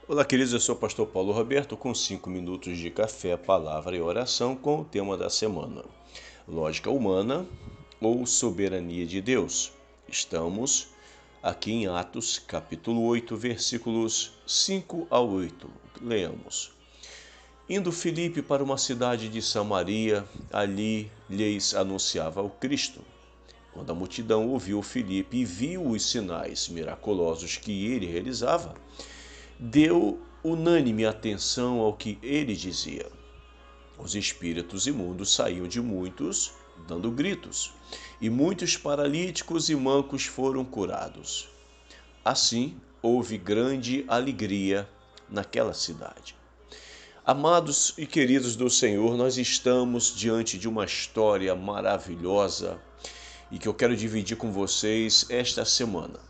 Olá, queridos, eu sou o pastor Paulo Roberto com 5 minutos de café, palavra e oração com o tema da semana: lógica humana ou soberania de Deus. Estamos aqui em Atos, capítulo 8, versículos 5 a 8. Leamos. Indo Filipe para uma cidade de Samaria, ali lhes anunciava o Cristo. Quando a multidão ouviu Filipe e viu os sinais miraculosos que ele realizava, deu unânime atenção ao que ele dizia. Os espíritos imundos saíam de muitos, dando gritos, e muitos paralíticos e mancos foram curados. Assim, houve grande alegria naquela cidade. Amados e queridos do Senhor, nós estamos diante de uma história maravilhosa e que eu quero dividir com vocês esta semana.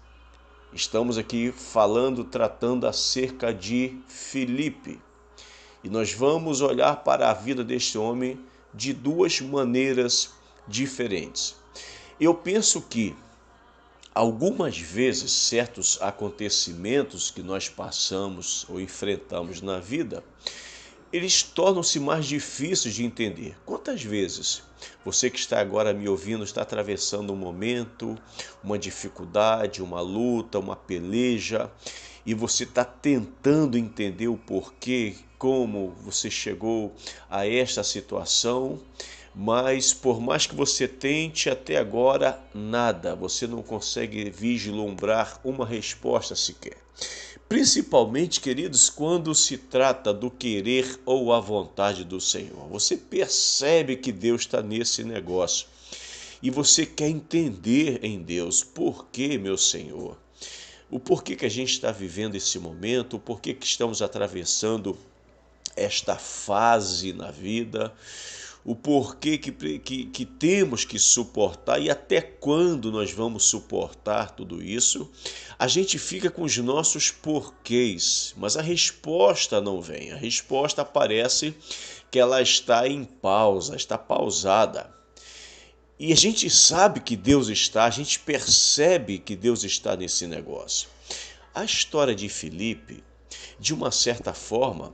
Estamos aqui tratando acerca de Filipe. E nós vamos olhar para a vida deste homem de duas maneiras diferentes. Eu penso que algumas vezes certos acontecimentos que nós passamos ou enfrentamos na vida, eles tornam-se mais difíceis de entender. Quantas vezes você que está agora me ouvindo está atravessando um momento, uma dificuldade, uma luta, uma peleja, e você está tentando entender o porquê, como você chegou a esta situação, mas por mais que você tente, até agora nada, você não consegue vislumbrar uma resposta sequer. Principalmente, queridos, quando se trata do querer ou a vontade do Senhor. Você percebe que Deus está nesse negócio e você quer entender em Deus por que, meu Senhor, o porquê que a gente está vivendo esse momento, o porquê que estamos atravessando esta fase na vida, o porquê que temos que suportar e até quando nós vamos suportar tudo isso. A gente fica com os nossos porquês, mas a resposta não vem. A resposta parece que ela está em pausa, está pausada. E a gente sabe que Deus está, a gente percebe que Deus está nesse negócio. A história de Filipe, de uma certa forma,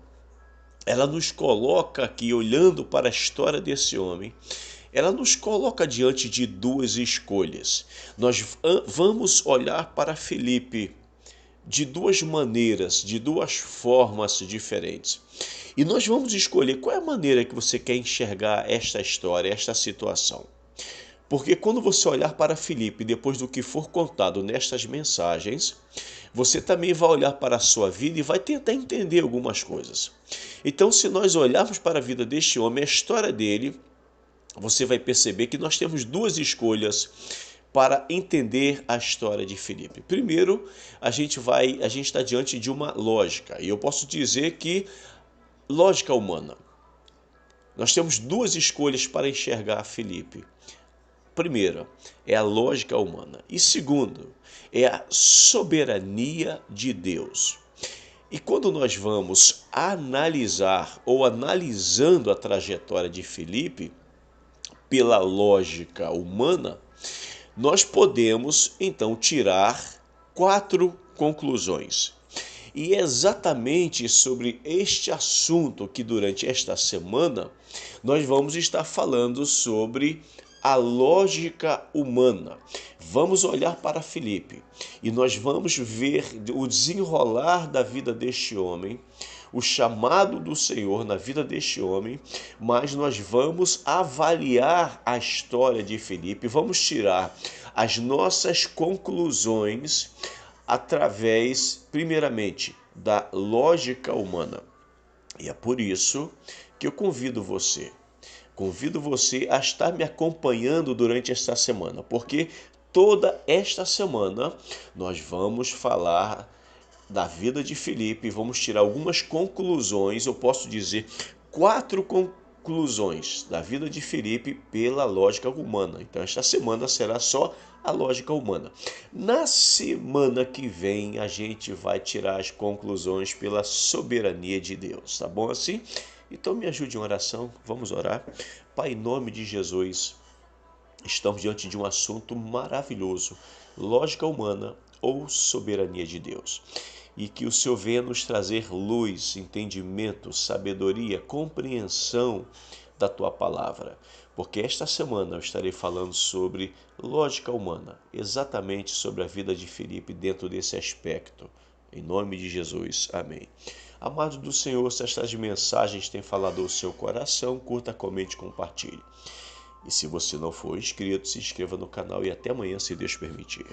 ela nos coloca aqui, olhando para a história desse homem, ela nos coloca diante de duas escolhas. Nós vamos olhar para Filipe de duas maneiras, de duas formas diferentes. E nós vamos escolher qual é a maneira que você quer enxergar esta história, esta situação. Porque quando você olhar para Filipe, depois do que for contado nestas mensagens, você também vai olhar para a sua vida e vai tentar entender algumas coisas. Então, se nós olharmos para a vida deste homem, a história dele, você vai perceber que nós temos duas escolhas para entender a história de Filipe. Primeiro, a gente está diante de uma lógica, e eu posso dizer que lógica humana. Nós temos duas escolhas para enxergar Filipe. Primeira, é a lógica humana. E segundo, é a soberania de Deus. E quando nós vamos analisar ou analisando a trajetória de Filipe pela lógica humana, nós podemos então tirar 4 conclusões. E é exatamente sobre este assunto que durante esta semana nós vamos estar falando sobre a lógica humana. Vamos olhar para Filipe e nós vamos ver o desenrolar da vida deste homem, o chamado do Senhor na vida deste homem, mas nós vamos avaliar a história de Filipe, vamos tirar as nossas conclusões através, primeiramente, da lógica humana. E é por isso que eu convido você a estar me acompanhando durante esta semana, porque toda esta semana nós vamos falar da vida de Filipe, vamos tirar algumas conclusões, eu posso dizer 4 conclusões da vida de Filipe pela lógica humana. Então esta semana será só a lógica humana. Na semana que vem a gente vai tirar as conclusões pela soberania de Deus, tá bom assim? Então me ajude em oração, vamos orar. Pai, em nome de Jesus, estamos diante de um assunto maravilhoso, lógica humana ou soberania de Deus. e que o Senhor venha nos trazer luz, entendimento, sabedoria, compreensão da tua palavra. Porque esta semana eu estarei falando sobre lógica humana, exatamente sobre a vida de Filipe dentro desse aspecto. Em nome de Jesus, amém. Amado do Senhor, se estas mensagens têm falado ao seu coração, curta, comente e compartilhe. E se você não for inscrito, se inscreva no canal e até amanhã, se Deus permitir.